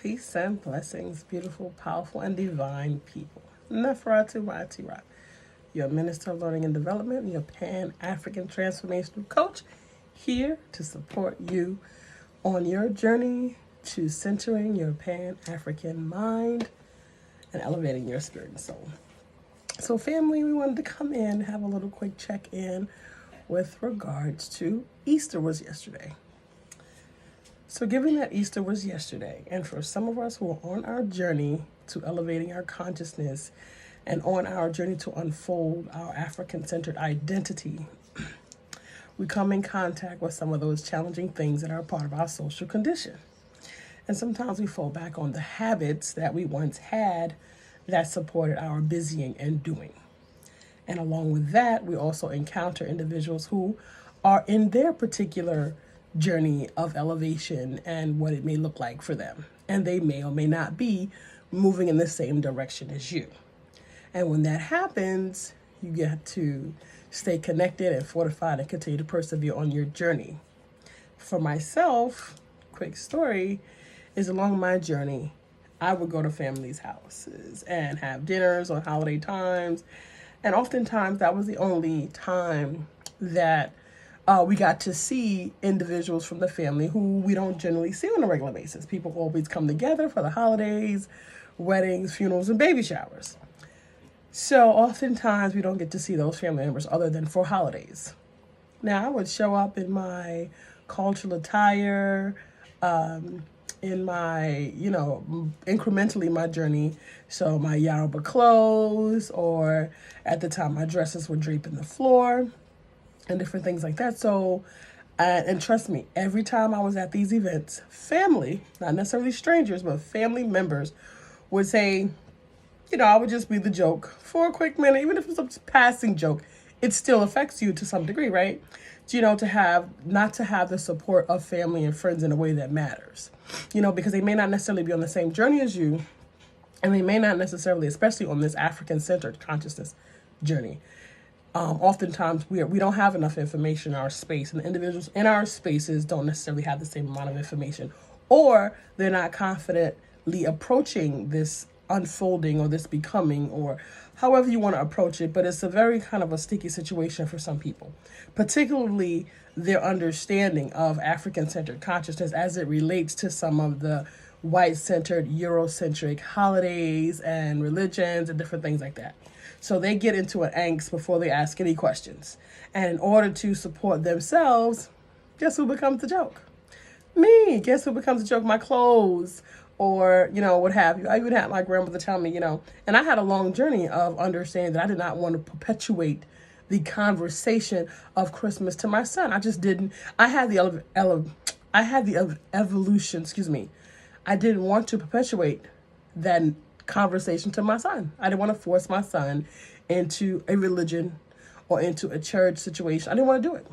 Peace and blessings, beautiful, powerful, and divine people. Nefera TuMa'ati RA, your Minister of Learning and Development, your Pan-African Transformational Coach, here to support you on your journey to centering your Pan-African mind and elevating your spirit and soul. So family, we wanted to come in, have a little quick check-in with regards to Easter was yesterday. So given that Easter was yesterday, and for some of us who are on our journey to elevating our consciousness and on our journey to unfold our African-centered identity, we come in contact with some of those challenging things that are a part of our social condition. And sometimes we fall back on the habits that we once had that supported our busying and doing. And along with that, we also encounter individuals who are in their particular journey of elevation and what it may look like for them. And they may or may not be moving in the same direction as you. And when that happens, you get to stay connected and fortified and continue to persevere on your journey. For myself, quick story, is along my journey, I would go to families' houses and have dinners on holiday times. And oftentimes that was the only time that we got to see individuals from the family who we don't generally see on a regular basis. People always come together for the holidays, weddings, funerals, and baby showers. So oftentimes we don't get to see those family members other than for holidays. Now I would show up in my cultural attire, in my, incrementally my journey. So my Yoruba clothes, or at the time my dresses were draping the floor, and different things like that. So, and trust me, every time I was at these events, family, not necessarily strangers, but family members would say, I would just be the joke for a quick minute, even if it's a passing joke, it still affects you to some degree, right? Not to have the support of family and friends in a way that matters, because they may not necessarily be on the same journey as you, and they may not necessarily, especially on this African-centered consciousness journey. Oftentimes we don't have enough information in our space, and the individuals in our spaces don't necessarily have the same amount of information, or they're not confidently approaching this unfolding or this becoming, or however you want to approach it. But it's a very kind of a sticky situation for some people, particularly their understanding of African-centered consciousness as it relates to some of the white-centered, Eurocentric holidays and religions and different things like that. So they get into an angst before they ask any questions. And in order to support themselves, guess who becomes the joke? Me. Guess who becomes the joke? My clothes, or, what have you. I even had my grandmother tell me, and I had a long journey of understanding that I did not want to perpetuate the conversation of Christmas to my son. I just didn't. I had the evolution, I didn't want to perpetuate that conversation to my son. I didn't want to force my son into a religion or into a church situation. I didn't want to do it.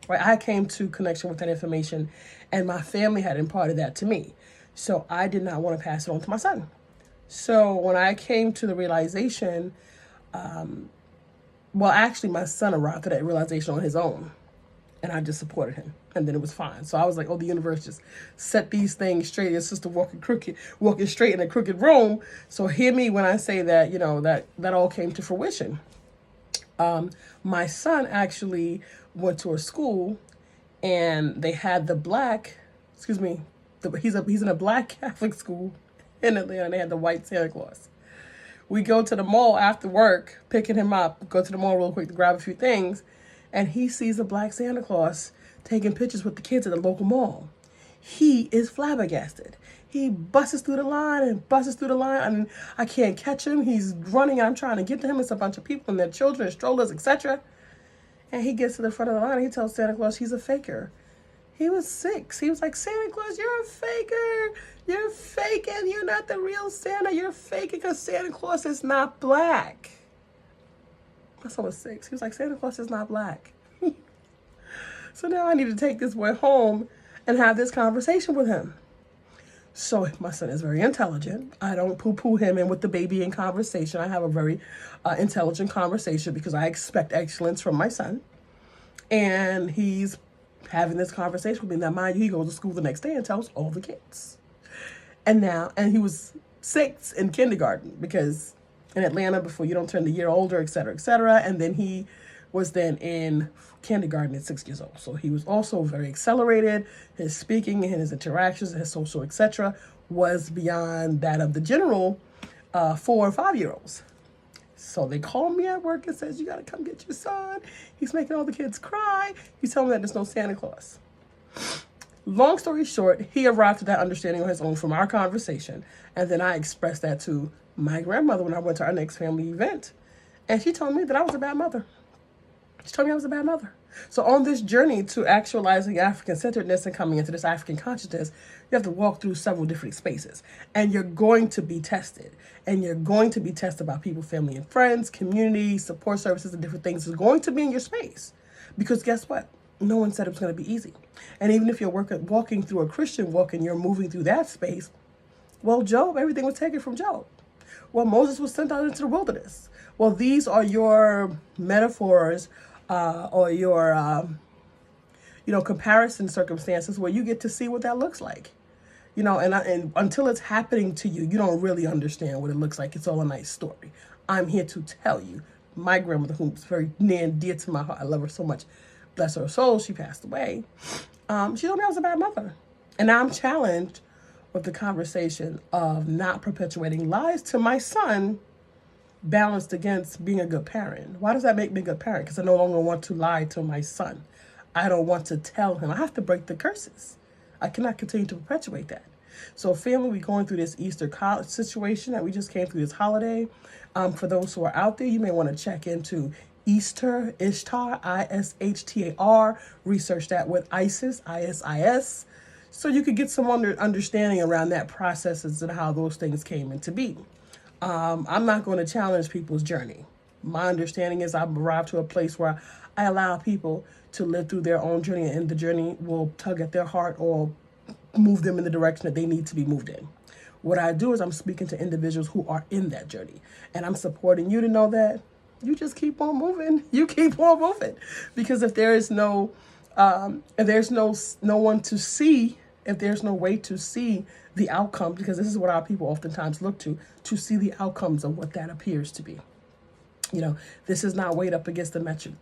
Right? I came to connection with that information, and my family had imparted that to me. So I did not want to pass it on to my son. So when I came to the realization, actually my son arrived to that realization on his own, and I just supported him, and then it was fine. So I was like, the universe just set these things straight. Your sister walking straight in a crooked room. So hear me when I say that, that all came to fruition. My son actually went to a school, and they had he's in a black Catholic school in Atlanta, and they had the white Santa Claus. We go to the mall after work, picking him up, go to the mall real quick to grab a few things, and he sees a black Santa Claus taking pictures with the kids at the local mall. He is flabbergasted. He busts through the line, and I can't catch him. He's running, and I'm trying to get to him. It's a bunch of people and their children, strollers, etc. And he gets to the front of the line, and he tells Santa Claus he's a faker. He was 6. He was like, Santa Claus, you're a faker. You're faking. You're not the real Santa. You're faking because Santa Claus is not black. My son was 6. He was like, Santa Claus is not black. So now I need to take this boy home and have this conversation with him. So my son is very intelligent. I don't poo-poo him in with the baby in conversation. I have a very intelligent conversation because I expect excellence from my son. And he's having this conversation with me. Now, mind you, he goes to school the next day and tells all the kids. And he was 6 in kindergarten, because in Atlanta, before you don't turn the year older, et cetera, et cetera. And then he was then in kindergarten at 6 years old. So he was also very accelerated. His speaking and his interactions, his social, etc., was beyond that of the general 4 or 5 year olds. So they called me at work and says, you got to come get your son. He's making all the kids cry. He's telling me that there's no Santa Claus. Long story short, he arrived at that understanding on his own from our conversation. And then I expressed that to my grandmother when I went to our next family event. And she told me that I was a bad mother. She told me I was a bad mother. So on this journey to actualizing African-centeredness and coming into this African consciousness, you have to walk through several different spaces. And you're going to be tested. And you're going to be tested by people, family and friends, community, support services, and different things is going to be in your space. Because guess what? No one said it was going to be easy. And even if you're walking through a Christian walk and you're moving through that space, well, Job, everything was taken from Job. Well, Moses was sent out into the wilderness. Well, these are your metaphors or your, comparison circumstances where you get to see what that looks like. And until it's happening to you, you don't really understand what it looks like. It's all a nice story. I'm here to tell you. My grandmother, who's very near and dear to my heart, I love her so much. Bless her soul, she passed away. She told me I was a bad mother. And now I'm challenged with the conversation of not perpetuating lies to my son, balanced against being a good parent. Why does that make me a good parent? Because I no longer want to lie to my son. I don't want to tell him. I have to break the curses. I cannot continue to perpetuate that. So family, we're going through this Easter college situation that we just came through this holiday. For those who are out there, you may want to check into Easter, Ishtar, Ishtar, research that with ISIS, ISIS, so you could get some understanding around that processes and how those things came into being. I'm not going to challenge people's journey. My understanding is I've arrived to a place where I allow people to live through their own journey, and the journey will tug at their heart or move them in the direction that they need to be moved in. What I do is I'm speaking to individuals who are in that journey, and I'm supporting you to know that you just keep on moving. You keep on moving, because if there is no one to see, if there's no way to see the outcome, because this is what our people oftentimes look to see the outcomes of what that appears to be. This is not weighed up against the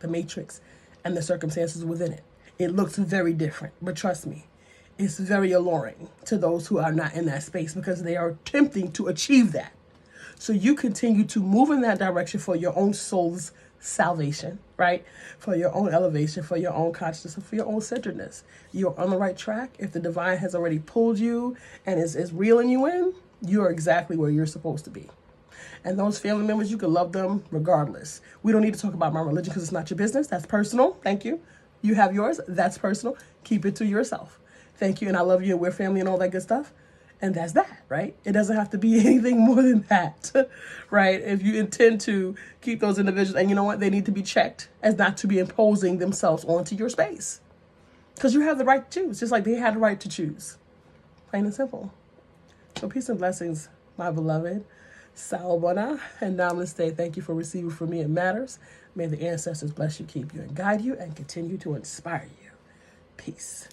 matrix and the circumstances within it. It looks very different, but trust me, it's very alluring to those who are not in that space, because they are attempting to achieve that. So you continue to move in that direction for your own soul's salvation, right? For your own elevation, for your own consciousness, and for your own centeredness. You're on the right track. If the divine has already pulled you and is reeling you in, you are exactly where you're supposed to be. And those family members, you can love them regardless. We don't need to talk about my religion because it's not your business. That's personal. Thank you. You have yours. That's personal. Keep it to yourself. Thank you. And I love you. And we're family and all that good stuff. And that's that, right? It doesn't have to be anything more than that, right? If you intend to keep those individuals, and you know what? They need to be checked as not to be imposing themselves onto your space. Because you have the right to choose, just like they had the right to choose. Plain and simple. So peace and blessings, my beloved. Sawubona and Namaste. Thank you for receiving from me. It matters. May the ancestors bless you, keep you, and guide you, and continue to inspire you. Peace.